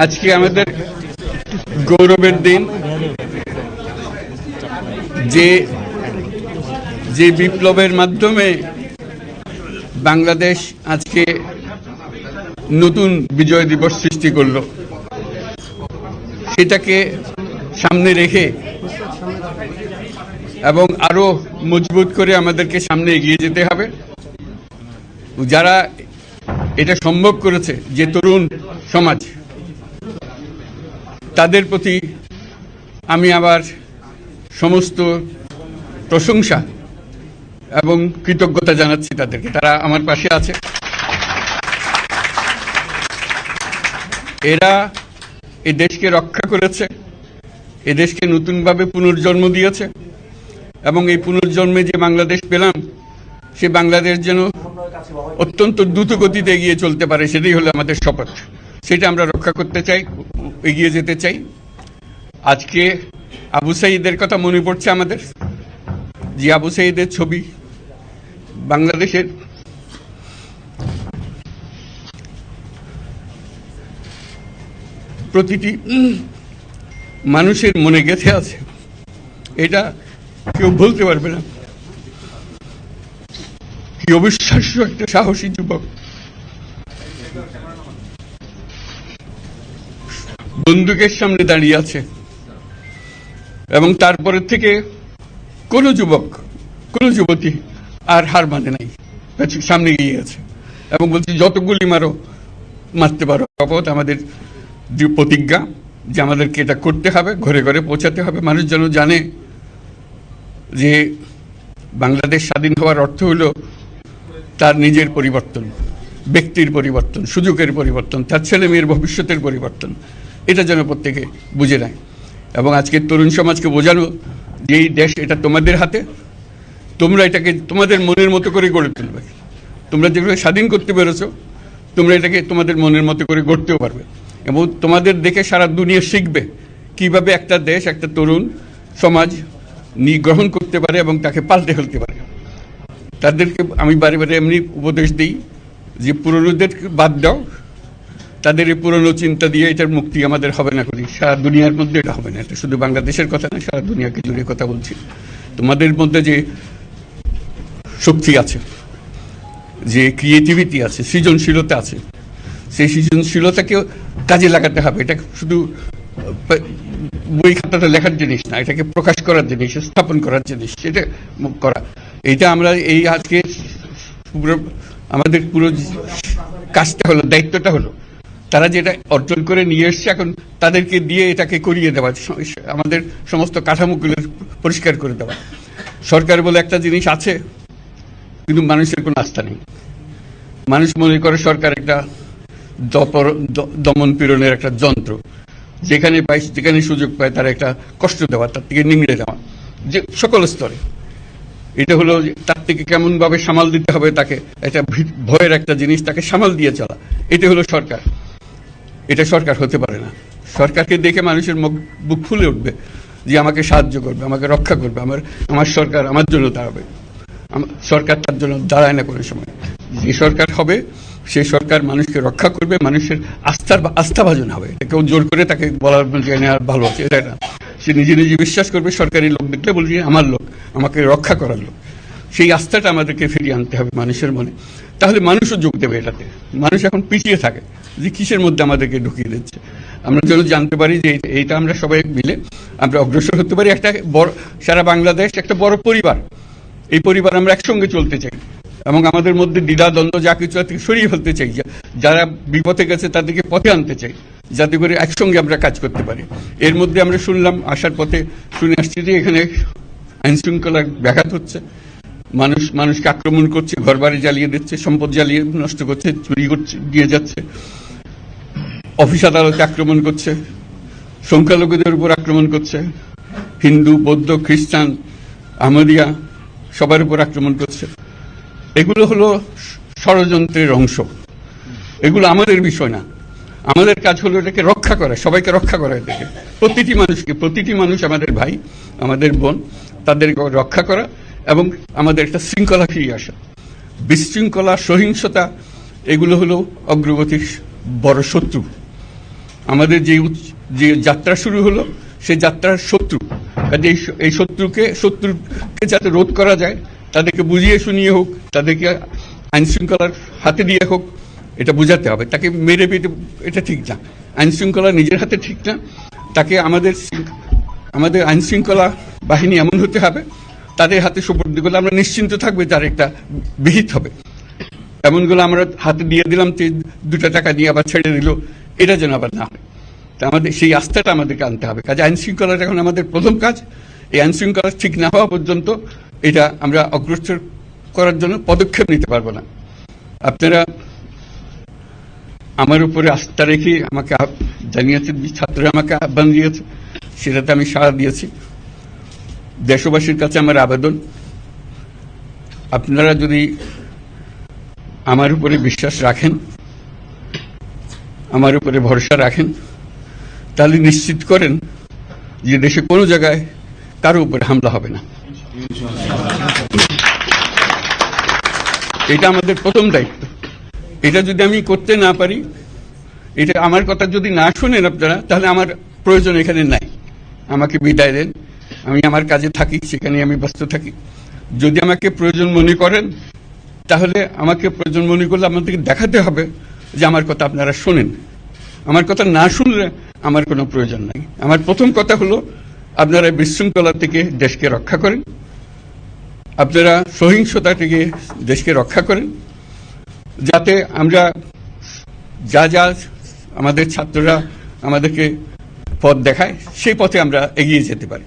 আজকে আমাদের গৌরবের দিন। যে বিপ্লবের মাধ্যমে বাংলাদেশ আজকে নতুন বিজয় দিবস সৃষ্টি করল, সেটাকে সামনে রেখে এবং আরো মজবুত করে আমাদেরকে সামনে এগিয়ে যেতে হবে। যারা এটা সম্ভব করেছে, যে তরুণ সমাজ, তাদের প্রতি আমি আবার সমস্ত প্রশংসা এবং কৃতজ্ঞতা জানাচ্ছি তাদেরকে। তারা আমার পাশে আছে। এরা এই দেশকে রক্ষা করেছে, এ দেশকে নতুনভাবে পুনর্জন্ম দিয়েছে এবং এই পুনর্জন্মে যে বাংলাদেশ পেলাম, সে বাংলাদেশ যেন অত্যন্ত দ্রুত গতিতে এগিয়ে চলতে পারে, সেটাই হলো আমাদের শপথ। সেটা আমরা রক্ষা করতে চাই, এগিয়ে যেতে চাই। আজকে আবু সাঈদের কথা মনে পড়ছে আমাদের, যে আবু সাঈদের ছবি বাংলাদেশের প্রতিটি মানুষের মনে গেঁথে আছে, এটা কেউ বলতে পারবে না। কি অবিশ্বাস্য একটা সাহসী যুবক, বন্দুকের সামনে দাঁড়িয়ে আছে এবং তারপরের থেকে কোন যুবক, কোন যুবতী আর হার মানে নাই, সামনে গিয়ে আছে এবং বলছি যত গুলি মারো, মারতে পারো। শপথ আমাদের প্রতিজ্ঞা যে আমাদেরকে এটা করতে হবে, ঘরে ঘরে পৌঁছাতে হবে। মানুষ যেন জানে যে বাংলাদেশ স্বাধীন হওয়ার অর্থ হলো তার নিজের পরিবর্তন, ব্যক্তির পরিবর্তন, সুযোগের পরিবর্তন, তার ছেলে মেয়ের ভবিষ্যতের পরিবর্তন। এটা যেন প্রত্যেকে বুঝে নেয় এবং আজকের তরুণ সমাজকে বোঝানো যে এই দেশ এটা তোমাদের হাতে, তোমরা এটাকে তোমাদের মনের মতো করে গড়ে তুলবে। তোমরা যেগুলো স্বাধীন করতে পেরেছো, তোমরা এটাকে তোমাদের মনের মতো করে গড়তেও পারবে এবং তোমাদের দেখে সারা দুনিয়া শিখবে কিভাবে একটা দেশ, একটা তরুণ সমাজ গ্রহণ করতে পারে এবং তাকে পাল্টে ফেলতে পারে। তাদেরকে আমি বারে বারে এমনি উপদেশ দিই যে পুরনোদের বাদ দাও, তাদের এই পুরনো চিন্তা দিয়ে এটার মুক্তি আমাদের হবে না। করি সারা দুনিয়ার মধ্যে এটা হবে না। এটা শুধু বাংলাদেশের কথা না, সারা দুনিয়াকে জুড়ে কথা বলছি। তোমাদের মধ্যে যে শক্তি আছে, যে ক্রিয়েটিভিটি আছে, সৃজনশীলতা আছে, সেই সৃজনশীলতাকেও কাজে লাগাতে হবে। এটা শুধু বই খাতাটা লেখার জিনিস না, এটাকে প্রকাশ করার জিনিস, স্থাপন করার জিনিস। এটা করা, এটা আমরা এই আজকে আমাদের পুরো কাজটা হলো, দায়িত্বটা হলো তারা যেটা অর্জন করে নিয়ে এসছে, এখন তাদেরকে দিয়ে এটাকে করিয়ে দেওয়া, আমাদের সমস্ত কাঠামোগুলো পরিষ্কার করে দেওয়া। সরকার বলে একটা জিনিস আছে, কিন্তু মানুষের কোনো আস্থা নেই। মানুষ মনে করে সরকার একটা দমন পীড়নের একটা যন্ত্র, যেখানে পায়, যেখানে সুযোগ পায় তার একটা কষ্ট দেওয়া, তার থেকে নিংড়ে দেওয়া, যে সকল স্তরে। এটা হলো তার থেকে কেমন ভাবে সামাল দিতে হবে তাকে, একটা ভয়ের একটা জিনিস, তাকে সামাল দিয়ে চলা। এটা হলো সরকার। এটা সরকার হতে পারে না। সরকারকে দেখে মানুষের বুক ফুলে উঠবে যে আমাকে সাহায্য করবে, আমাকে রক্ষা করবে, আমার সরকার আমার জন্য দাঁড়াবে। সরকার তার জন্য দাঁড়ায় না কোনো সময়। যে সরকার হবে, সেই সরকার মানুষকে রক্ষা করবে, মানুষের আস্থাভাজন হবে। কেউ জোর করে তাকে বলার আর ভালো আছে, এটা না। সে নিজে নিজে বিশ্বাস করবে, সরকারি লোক দেখলে বলছে আমার লোক, আমাকে রক্ষা করার লোক। সেই আস্থাটা আমাদেরকে ফিরিয়ে আনতে হবে মানুষের মনে। তাহলে মানুষও যোগ দেবে এটাতে। মানুষ এখন পিছিয়ে থাকে যে কিসের মধ্যে আমাদেরকে ঢুকিয়ে দিচ্ছে। আমরা যেন জানতে পারি যে এইটা আমরা সবাই মিলে আমরা অগ্রসর হতে পারি। একটা বড়, সারা বাংলাদেশ একটা বড় পরিবার। এই পরিবার আমরা একসঙ্গে চলতে চাই এবং আমাদের মধ্যে দ্বিধা দ্বন্দ্ব যা কিছু থেকে সরিয়ে ফেলতে চাই। যারা বিপথে গেছে তাদেরকে পথে আনতে চাই, যাতে করে একসঙ্গে আমরা কাজ করতে পারি। এর মধ্যে আমরা শুনলাম, আসার পথে শুনে আসছি যে এখানে আইন শৃঙ্খলার ব্যাঘাত হচ্ছে, মানুষকে আক্রমণ করছে, ঘরবাড়ি জ্বালিয়ে দিচ্ছে, সম্পদ জ্বালিয়ে নষ্ট করছে, চুরি করছে, দিয়ে যাচ্ছে, অফিস আদালতে আক্রমণ করছে, সংখ্যালঘুদের উপর আক্রমণ করছে, হিন্দু, বৌদ্ধ, খ্রিস্টান, আহমদিয়া সবার উপর আক্রমণ করছে। এগুলো হলো ষড়যন্ত্রের অংশ। এগুলো আমাদের বিষয় না। আমাদের কাজ হলো এটাকে রক্ষা করা, সবাইকে রক্ষা করা। এটাকে প্রতিটি মানুষকে, প্রতিটি মানুষ আমাদের ভাই, আমাদের বোন, তাদেরকে রক্ষা করা এবং আমাদের একটা শৃঙ্খলা ফিরিয়ে আসা। বিশৃঙ্খলা, সহিংসতা, এগুলো হলো অগ্রগতির বড় শত্রু। আমাদের যে যাত্রা শুরু হলো সেই যাত্রার শত্রু, কাজে এই শত্রুকে যাতে রোধ করা যায়, তাদেরকে বুঝিয়ে শুনিয়ে হোক, তাদেরকে আইন শৃঙ্খলার হাতে দিয়ে হোক, এটা বুঝাতে হবে। তাকে মেরে পেটে এটা ঠিক না, আইন শৃঙ্খলা নিজের হাতে ঠিক না। তাকে আমাদের আইন শৃঙ্খলা বাহিনী এমন হতে হবে, তাদের হাতে সুপর্দ করলে আমরা নিশ্চিন্ত থাকবে তার একটা বিহিত হবে। এমনগুলো আমরা হাতে দিয়ে দিলাম, 2 টাকা দিয়ে আবার ছেড়ে দিল, এটা যেন আবার না হয়। তা আমাদের সেই আস্থাটা আমাদেরকে আনতে হবে। কাজে আইন শৃঙ্খলাটা এখন আমাদের প্রথম কাজ। এই আইন শৃঙ্খলা ঠিক না হওয়া পর্যন্ত এটা আমরা অগ্রসর করার জন্য পদক্ষেপ নিতে পারবো না। আপনারা আমার উপরে আস্থা রেখে আমাকে জানিয়েছেন, ছাত্ররা আমাকে আহ্বান দিয়েছে, সেটাতে আমি সাড়া দিয়েছি। দেশবাসীর কাছে আমার আবেদন, আপনারা যদি আমার উপরে বিশ্বাস রাখেন, আমার উপরে ভরসা রাখেন, তাহলে নিশ্চিত করেন যে দেশে কোনো জায়গায় কারো উপরে হামলা হবে না। এটা আমাদের প্রথম দায়িত্ব। এটা যদি আমি করতে না পারি, এটা আমার কথা যদি না শুনেন আপনারা, তাহলে আমার প্রয়োজন এখানে নাই। আমাকে বিদায় দেন, আমি আমার কাজে থাকি, সেখানে আমি ব্যস্ত থাকি। যদি আমাকে প্রয়োজন মনে করেন, তাহলে আমাকে প্রয়োজন মনে করলে আমাদেরকে দেখাতে হবে যে আমার কথা আপনারা শোনেন। আমার কথা না শুনলে আমার কোনো প্রয়োজন নাই। আমার প্রথম কথা হলো, আপনারা বিশৃঙ্খলা থেকে দেশকে রক্ষা করেন, আপনারা সহিংসতা থেকে দেশকে রক্ষা করেন, যাতে আমরা যা আমাদের ছাত্ররা আমাদেরকে পথ দেখায়, সেই পথে আমরা এগিয়ে যেতে পারি।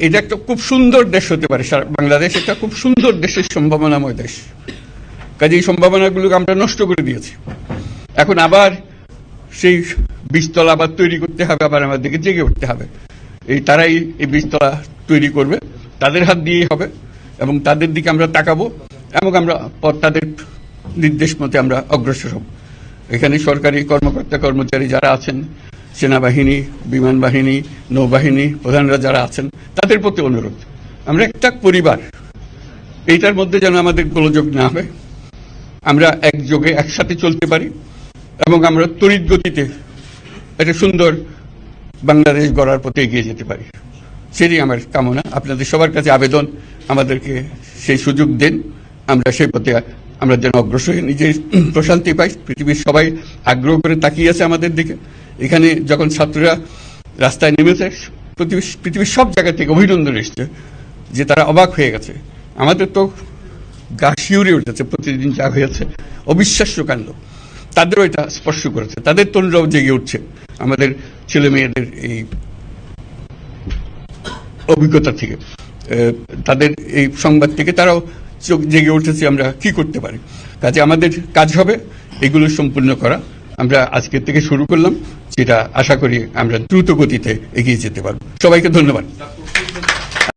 এটা একটা খুব সুন্দর দেশ হতে পারে, বাংলাদেশ একটা খুব সুন্দর দেশের সম্ভাবনাময় দেশ। কাজে এই সম্ভাবনাগুলোকে আমরা নষ্ট করে দিয়েছি। এখন আবার সেই বীজতলা আবার তৈরি করতে হবে, আবার আমাদেরকে জেগে উঠতে হবে। তারাই এই বীজতলা তৈরি করবে, তাদের হাত দিয়েই হবে, এবং তাদের দিকে আমরা তাকাবো, এবং আমরা তাদের নির্দেশ মতে আমরা অগ্রসর হব। এখানে সরকারি কর্মকর্তা কর্মচারী যারা আছেন, সেনাবাহিনী, বিমান বাহিনী, নৌবাহিনী প্রধানরা যারা আছেন, তাদের প্রতি অনুরোধ, আমরা একটা পরিবার, এইটার মধ্যে যেন আমাদের গোলযোগ না হয়, আমরা একযোগে একসাথে চলতে পারি, এবং আমরা তড়িৎ গতিতে একটা সুন্দর বাংলাদেশ গড়ার পথে এগিয়ে যেতে পারি। সেটাই আমার কামনা। আপনাদের সবার কাছে আবেদন, আমাদেরকে সেই সুযোগ দেন, আমরা সেই পথে আমরা যেন অগ্রসর হয়ে নিজে প্রশান্তি পাই। পৃথিবীর সবাই আগ্রহ করে তাকিয়ে আছে আমাদের দিকে। এখানে যখন ছাত্ররা রাস্তায় নেমেছে, পৃথিবীর সব জায়গা থেকে অভিনন্দন এসছে, যে তারা অবাক হয়ে গেছে। আমাদের তো গা শিউরে উঠেছে, প্রতিদিন যা হয়েছে অবিশ্বাস্য কাণ্ড। তাদেরও এটা স্পর্শ করেছে, তাদের তরুণরাও জেগে উঠছে আমাদের ছেলে মেয়েদের এই অভিজ্ঞতা থেকে, তাদের এই সংবাদ থেকে তারাও চোখ জেগে উঠেছে আমরা কি করতে পারি। কাজে আমাদের কাজ হবে এগুলো সম্পূর্ণ করা। আমরা আজকের থেকে শুরু করলাম, যেটা আশা করি আমরা দ্রুত গতিতে এগিয়ে যেতে পারবো। সবাইকে ধন্যবাদ।